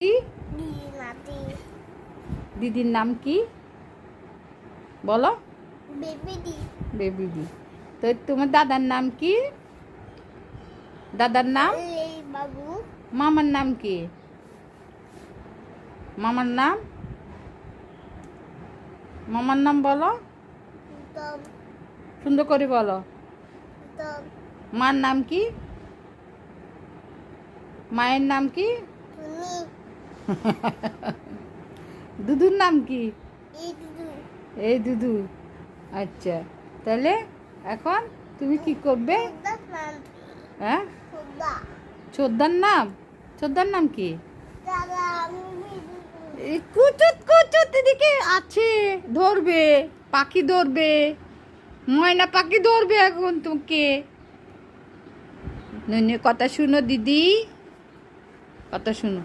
কি? দিদির নাম কি বলো? বেবিদি। তো তোমার দাদার নাম কি? দাদার নাম? মামার নাম কি? মামার নাম? মামার নাম বলো, সুন্দর করে বলো। মার নাম কি? মায়ের নাম কি? দুদুর নাম কি? এই দুদু। আচ্ছা, তাহলে এখন তুমি কি করবে? হ্যাঁ, ছোদ্দার নাম? ছোদ্দার নাম কি? কুচুত কুচুত এদিকে আছে, ধরবে পাখি, ধরবে ময়না পাখি, ধরবে এখন তোকে। কথা শুনো দিদি, কথা শুনো।